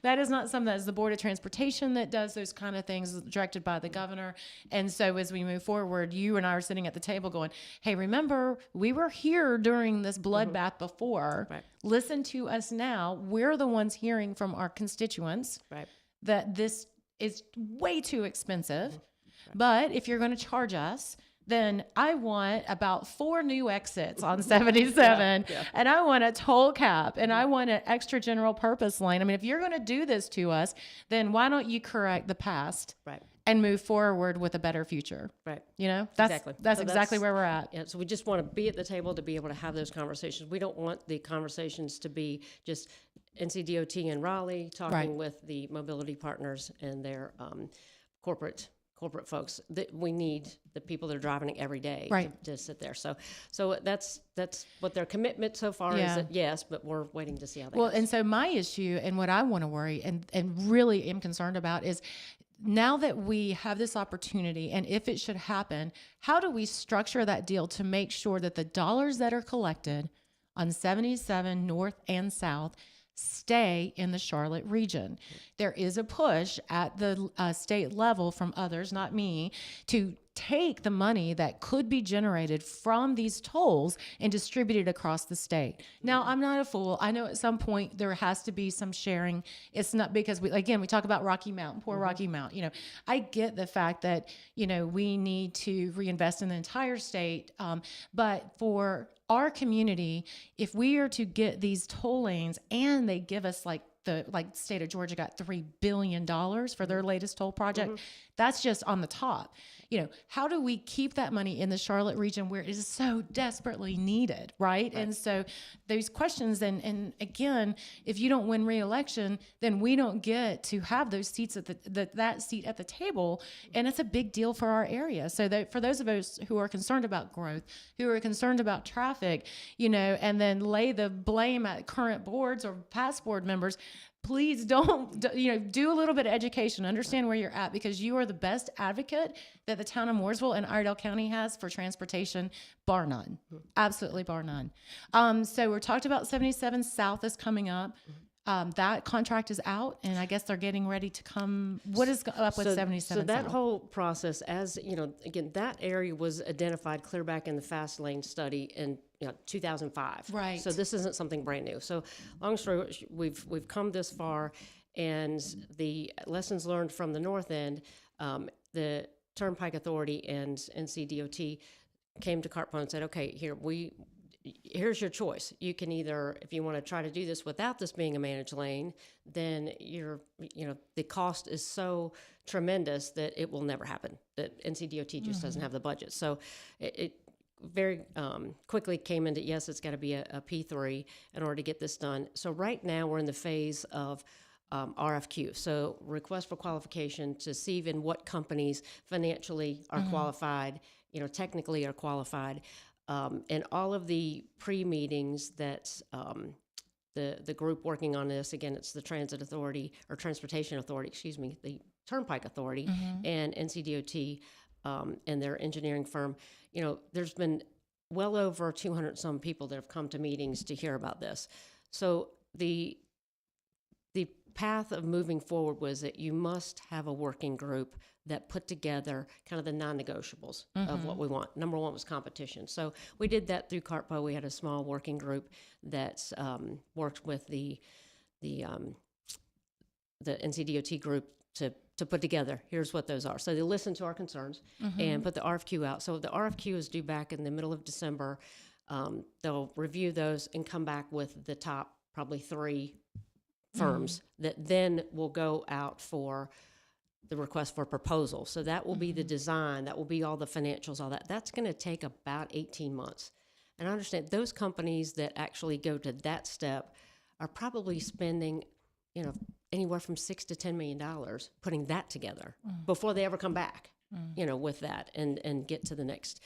That is not something that's the Board of Transportation that does those kind of things directed by the governor. And so as we move forward, you and I are sitting at the table going, hey, remember, we were here during this bloodbath before. Right. Listen to us now. We're the ones hearing from our constituents that this is way too expensive. But if you're going to charge us, then I want about 4 new exits on 77, and I want a toll cap, and I want an extra general purpose lane. I mean, if you're going to do this to us, then why don't you correct the past and move forward with a better future? Right. That's exactly where we're at. Yeah. So we just want to be at the table to be able to have those conversations. We don't want the conversations to be just NCDOT and Raleigh talking with the mobility partners and their corporate folks. That we need the people that are driving it every day to sit there. So that's what their commitment so far is. That yes, but we're waiting to see how that goes. And so my issue and what I want to worry and really am concerned about is now that we have this opportunity, and if it should happen, how do we structure that deal to make sure that the dollars that are collected on 77 North and South stay in the Charlotte region? There is a push at the state level from others, not me, to take the money that could be generated from these tolls and distribute it across the state. Now, I'm not a fool. I know at some point there has to be some sharing. It's not because we talk about Rocky Mount, poor Rocky Mount. I get the fact that, we need to reinvest in the entire state. But for our community, if we are to get these toll lanes and they give us the state of Georgia got $3 billion for their latest toll project, that's just on the top. How do we keep that money in the Charlotte region where it is so desperately needed, right? And so those questions, and again, if you don't win re-election, then we don't get to have those seats at that seat at the table, and it's a big deal for our area. So that for those of us who are concerned about growth, who are concerned about traffic, and then lay the blame at current boards or past board members, please don't, do a little bit of education, understand where you're at, because you are the best advocate that the town of Mooresville and Iredell County has for transportation, bar none. Absolutely bar none. So we're talked about 77 South is coming up. That contract is out, and I guess they're getting ready to come. What is up with 77 So that South? whole process, as again, that area was identified clear back in the fast lane study in 2005. Right. So this isn't something brand new. So long story short, we've come this far, and the lessons learned from the north end, the Turnpike Authority and NCDOT came to Cartpo and said, okay, here's your choice. You can either, if you want to try to do this without this being a managed lane, then the cost is so tremendous that it will never happen. That NCDOT just doesn't have the budget. So it very quickly came into, yes, it's got to be a P3 in order to get this done. So right now we're in the phase of RFQ, so request for qualification to see even what companies financially are qualified, technically are qualified. And all of the pre-meetings that the group working on this, again, it's the Transportation Authority, the Turnpike Authority and NCDOT and their engineering firm, there's been well over 200 some people that have come to meetings to hear about this. So the path of moving forward was that you must have a working group that put together kind of the non-negotiables of what we want. Number one was competition. So we did that through Cartpo. We had a small working group that worked with the NCDOT group to put together, here's what those are. So they listened to our concerns and put the RFQ out. So the RFQ is due back in the middle of December. They'll review those and come back with the top probably 3 firms that then will go out for the request for proposal. So that will be the design, that will be all the financials, all that. That's going to take about 18 months. And I understand those companies that actually go to that step are probably spending, anywhere from $6 to $10 million putting that together before they ever come back, with that and get to the next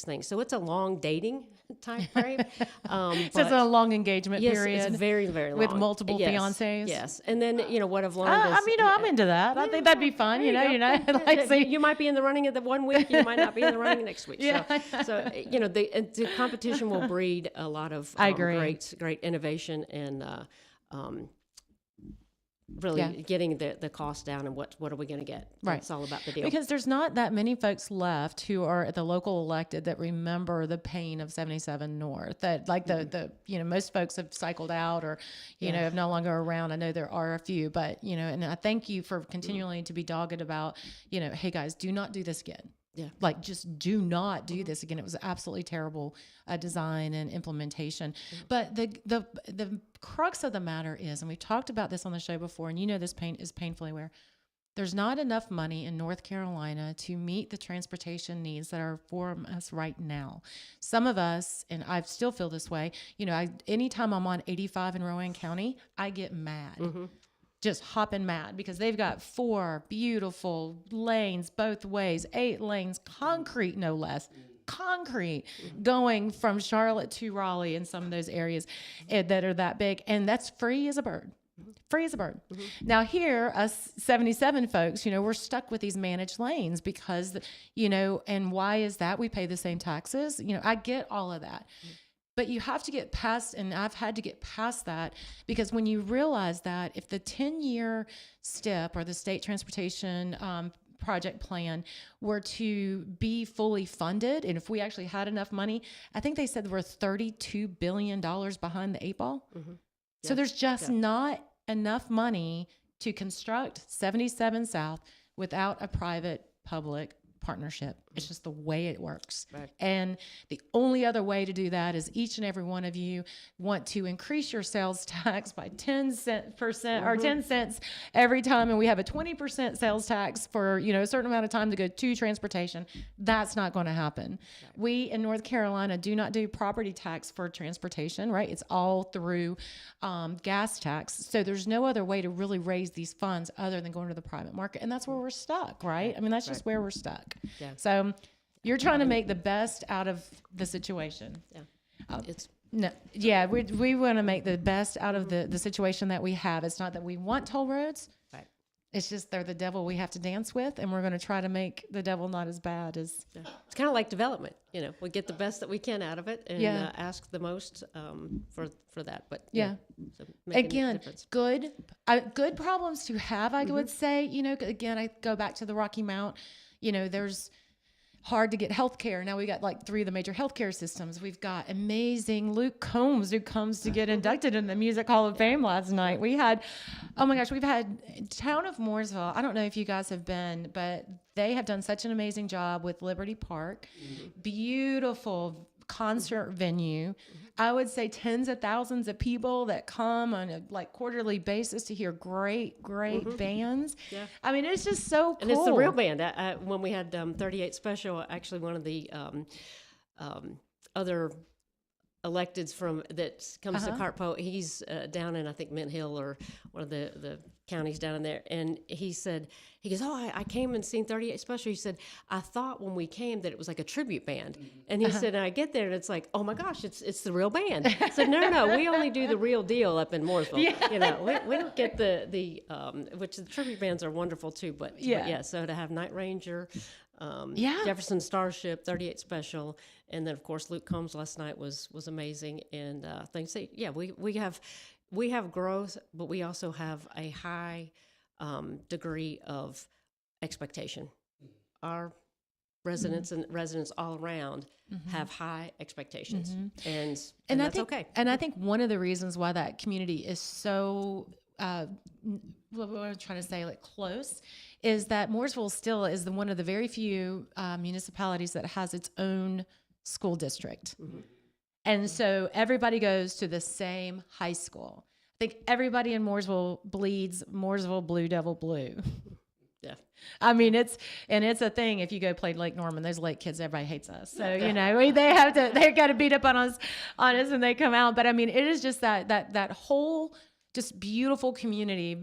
thing. So it's a long dating time frame. So it's a long engagement period. It's very, very long. With multiple fiancés. Yes. And then, what I've learned is... I'm into that. I think that'd be fun, you might be in the running of the one week, you might not be in the running next week. Yeah. So the competition will breed a lot of great innovation and really getting the cost down and what are we going to get. Right. It's all about the deal. Because there's not that many folks left who are at the local elected that remember the pain of 77 North. That the most folks have cycled out or, have no longer around. I know there are a few, but, and I thank you for continuing to be dogged about, hey guys, do not do this again. Yeah. Just do not do this again. It was absolutely terrible design and implementation. But the crux of the matter is, and we've talked about this on the show before, and this pain is painfully aware, there's not enough money in North Carolina to meet the transportation needs that are for us right now. Some of us, and I still feel this way, anytime I'm on 85 in Rowan County, I get mad. Just hopping mad because they've got 4 beautiful lanes both ways, 8 lanes, concrete no less, going from Charlotte to Raleigh in some of those areas that are that big, and that's free as a bird. Now here, us 77 folks, we're stuck with these managed lanes because, and why is that? We pay the same taxes. I get all of that. But you have to get past, and I've had to get past that, because when you realize that if the 10-year STIP or the State Transportation Project Plan were to be fully funded, and if we actually had enough money, I think they said we're $32 billion behind the 8 ball. So there's just not enough money to construct 77 South without a private-public partnership. It's just the way it works. Right. And the only other way to do that is each and every one of you want to increase your sales tax by 10% or 10 cents every time. And we have a 20% sales tax for, a certain amount of time to go to transportation. That's not going to happen. Right. We in North Carolina do not do property tax for transportation, right? It's all through gas tax. So there's no other way to really raise these funds other than going to the private market. And that's where we're stuck, right? I mean, that's just where we're stuck. Yeah. So you're trying to make the best out of the situation. Yeah. No, yeah, we want to make the best out of the situation that we have. It's not that we want toll roads. Right. It's just they're the devil we have to dance with, and we're going to try to make the devil not as bad as. Yeah. It's kind of like development. We get the best that we can out of it, and ask the most for that. But so again, good problems to have. I would say. Again, I go back to the Rocky Mount. There's hard to get health care. Now we got like 3 of the major healthcare systems. We've got amazing Luke Combs, who comes to get inducted in the Music Hall of Fame last night. We've had town of Mooresville. I don't know if you guys have been, but they have done such an amazing job with Liberty Park. Beautiful concert venue. I would say tens of thousands of people that come on a quarterly basis to hear great bands. Yeah. I mean, it's just so cool. And it's the real band. When we had 38 Special, actually one of the other electeds that comes to Cartpo, he's down in, I think, Mint Hill or one of the counties down in there. And he goes, I came and seen 38 Special. He said, I thought when we came that it was like a tribute band. And he said, and I get there and it's like, oh my gosh, it's the real band. I said, no, we only do the real deal up in Mooresville. Yeah. We don't get the which the tribute bands are wonderful too, but so to have Night Ranger, Jefferson Starship, 38 Special, and then of course Luke Combs last night was amazing. And things we have growth, but we also have a high degree of expectation. Our residents and residents all around have high expectations, and that's okay. And I think one of the reasons why that community is so what I'm trying to say, close, is that Mooresville still is one of the very few municipalities that has its own school district. And so everybody goes to the same high school. I think everybody in Mooresville bleeds Mooresville Blue Devil Blue. Yeah. I mean, it's a thing. If you go play Lake Norman, those Lake kids, everybody hates us. So, they got to beat up on us and they come out. But I mean, it is just that whole just beautiful community,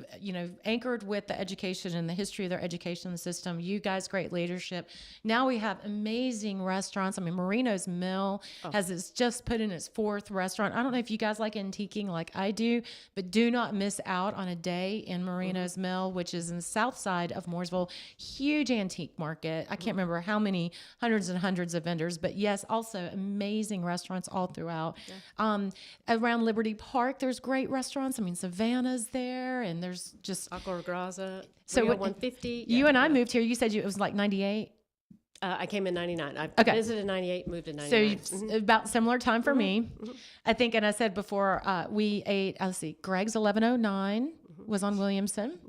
anchored with the education and the history of their education system. You guys, great leadership. Now we have amazing restaurants. I mean, Marino's Mill has just put in its 4th restaurant. I don't know if you guys like antiquing like I do, but do not miss out on a day in Marino's Mill, which is in the south side of Mooresville. Huge antique market. I can't remember how many hundreds and hundreds of vendors, but yes, also amazing restaurants all throughout. Yeah. Around Liberty Park, there's great restaurants. I mean, Savannah's there, and there's just Agua Graza. So 150. You and I moved here. You said it was like 98. I came in 99. I visited in 98, moved in 99. So about similar time for me, I think. And I said before, we ate. Let's see, Greg's 1109 was on Williamson.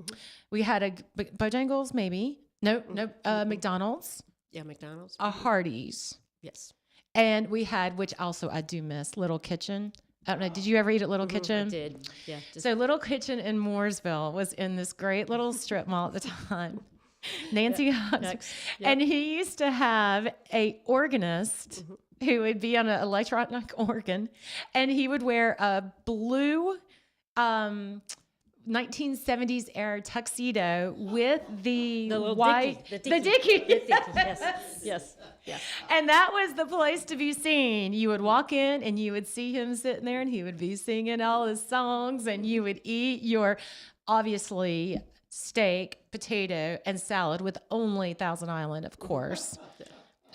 We had a Bojangles, maybe. No, McDonald's. Yeah, McDonald's. A Hardee's. Yes. And we had, which also I do miss, Little Kitchen. I don't know. Did you ever eat at Little Kitchen? I did. Yeah. So Little Kitchen in Mooresville was in this great little strip mall at the time. Nancy Hutz. And he used to have a organist who would be on an electronic organ, and he would wear a blue 1970s era tuxedo with the white, the Dickie. Yes. Yeah. And that was the place to be seen. You would walk in and you would see him sitting there, and he would be singing all his songs, and you would eat your, obviously, steak, potato, and salad with only Thousand Island, of course.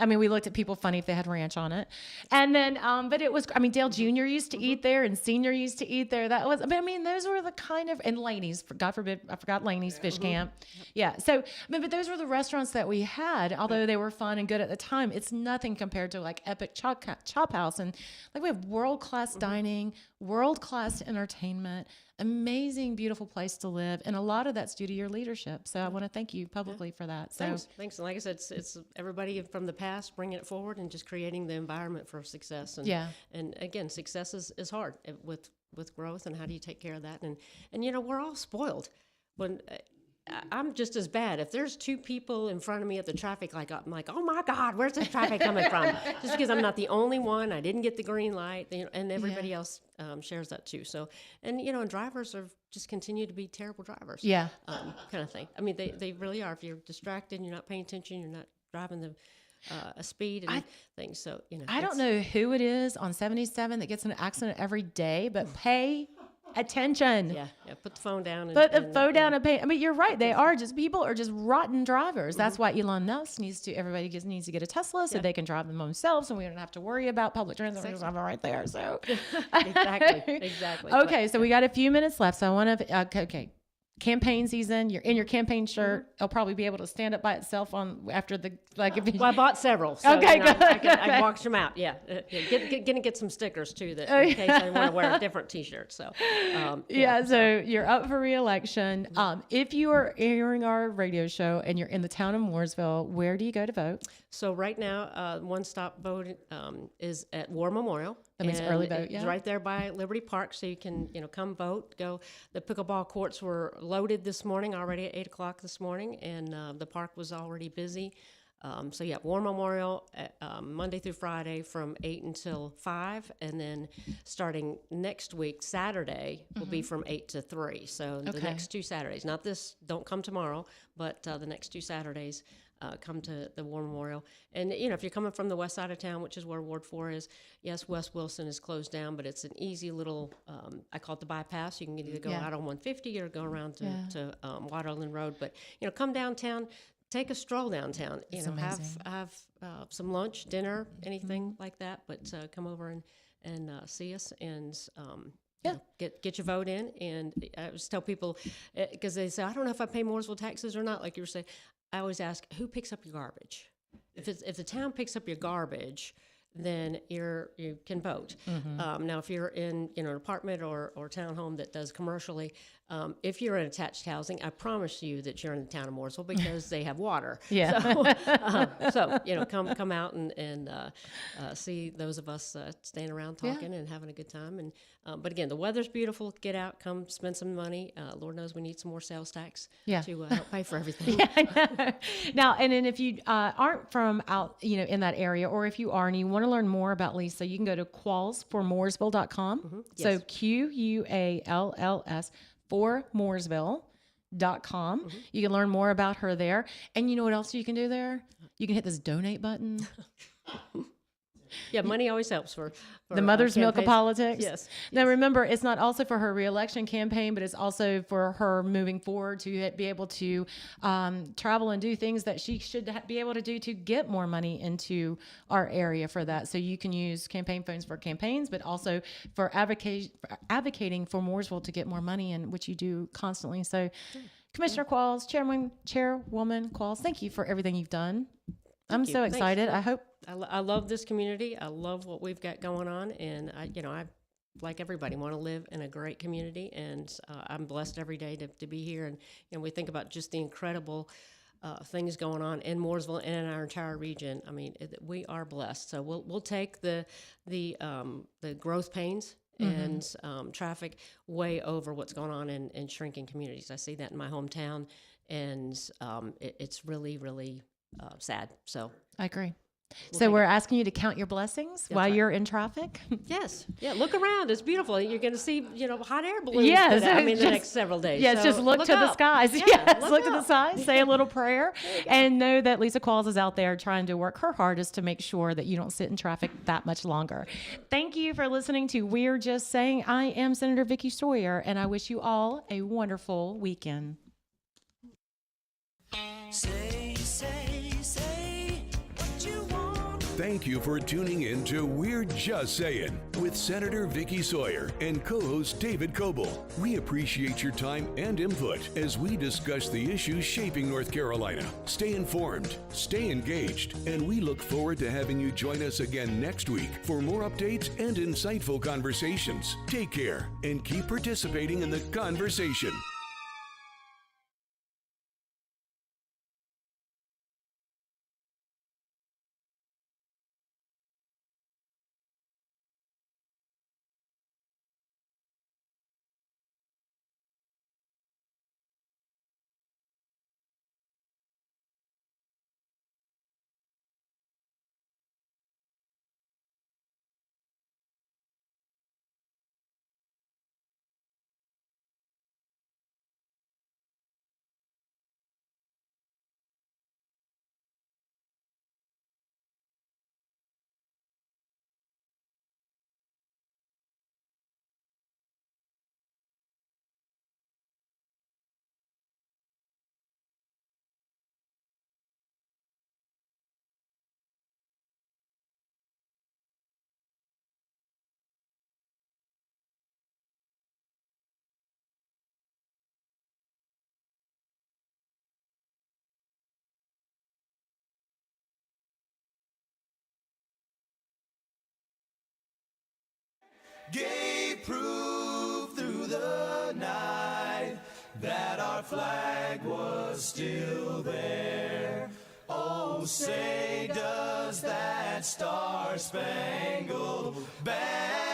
I mean, we looked at people funny if they had ranch on it. And then, but it was, I mean, Dale Jr. used to eat there, and Senior used to eat there. That was, I mean, those were the kind of, and Laney's, God forbid, I forgot Laney's Fish Camp. Yeah. So, I mean, but those were the restaurants that we had, although they were fun and good at the time. It's nothing compared to like Epic Chop House. And like we have world-class dining, world-class entertainment, amazing, beautiful place to live. And a lot of that's due to your leadership. So I want to thank you publicly for that. So Thanks. And like I said, it's everybody from the past bringing it forward and just creating the environment for success. And, and again, success is hard with growth, and how do you take care of that? And we're all spoiled. When I'm just as bad. If there's 2 people in front of me at the traffic light, I'm like, oh my God, where's this traffic coming from? Just because I'm not the only one, I didn't get the green light, and everybody else shares that too. So, and drivers are just continue to be terrible drivers. Yeah. Kind of thing. I mean, they really are. If you're distracted, you're not paying attention, you're not driving the speed and things. So, I don't know who it is on 77 that gets in an accident every day, but pay attention. Yeah, put the phone down. Put the phone down and pay. I mean, you're right. People are just rotten drivers. Mm-hmm. That's why Elon Musk needs to get a Tesla so they can drive them themselves, and we don't have to worry about public transit. We just have it right there. So exactly. Okay, so we got a few minutes left. So I want to. Okay. Campaign season, you're in your campaign shirt. It'll probably be able to stand up by itself after the Well, I bought several. So, okay, good. I washed them out. Yeah, gonna get some stickers too that in case I want to wear a different T-shirt. So so you're up for re-election. If you are hearing our radio show and you're in the town of Mooresville, where do you go to vote? So right now, one-stop vote is at War Memorial. That means early vote, It's right there by Liberty Park, so you can, come vote. Go. The pickleball courts were loaded this morning, already at 8 o'clock this morning, and the park was already busy. War Memorial Monday through Friday from 8 until 5, and then starting next week, Saturday, will be from 8 to 3. So the next 2 Saturdays, not this, don't come tomorrow, but the next 2 Saturdays, come to the War Memorial. And, if you're coming from the west side of town, which is where Ward 4 is, yes, West Wilson is closed down, but it's an easy little, I call it the bypass. You can either go out on 150 or go around to Waterland Road. But, come downtown, take a stroll downtown, have some lunch, dinner, anything like that. But come over and see us and get your vote in. And I always tell people, because they say, I don't know if I pay Mooresville taxes or not, like you were saying. I always ask, who picks up your garbage? If the town picks up your garbage, then you can vote. Now, if you're in an apartment or townhome that does commercially, if you're in attached housing, I promise you that you're in the town of Mooresville because they have water. Yeah. So come out and see those of us staying around talking and having a good time. And but again, the weather's beautiful. Get out, come spend some money. Lord knows we need some more sales tax to help pay for everything. Now, and then if you aren't from out, in that area, or if you are and you want to learn more about Lisa, you can go to quallsformooresville.com. So QUALLS for Mooresville.com. You can learn more about her there. And you know what else you can do there? You can hit this donate button. Yeah, money always helps for the mother's milk of politics. Yes. Now, remember, it's not also for her reelection campaign, but it's also for her moving forward to be able to travel and do things that she should be able to do to get more money into our area for that. So you can use campaign funds for campaigns, but also for advocating for Mooresville to get more money, in which you do constantly. So, Commissioner Qualls, Chairwoman Qualls, thank you for everything you've done. I'm so excited. I hope. I love this community. I love what we've got going on, and I like everybody, want to live in a great community, and I'm blessed every day to be here. And we think about just the incredible things going on in Mooresville and in our entire region. I mean, we are blessed. So we'll take the growth pains and traffic way over what's going on in shrinking communities. I see that in my hometown, and it's really, really sad. So I agree. So we're asking you to count your blessings while you're in traffic. Yes. Yeah. Look around. It's beautiful. You're going to see, hot air balloons. Yes. The next several days. Yes. So just look to the skies. Yeah, yes. Look to the skies. Say a little prayer, and know that Lisa Qualls is out there trying to work her hardest to make sure that you don't sit in traffic that much longer. Thank you for listening to We're Just Saying. I am Senator Vickie Sawyer, and I wish you all a wonderful weekend. Say what you want. Thank you for tuning in to We're Just Saying with Senator Vickie Sawyer and co-host David Coble. We appreciate your time and input as we discuss the issues shaping North Carolina. Stay informed, stay engaged, and we look forward to having you join us again next week for more updates and insightful conversations. Take care and keep participating in the conversation. gave proof through the night that our flag was still there. Oh, say does that star-spangled banner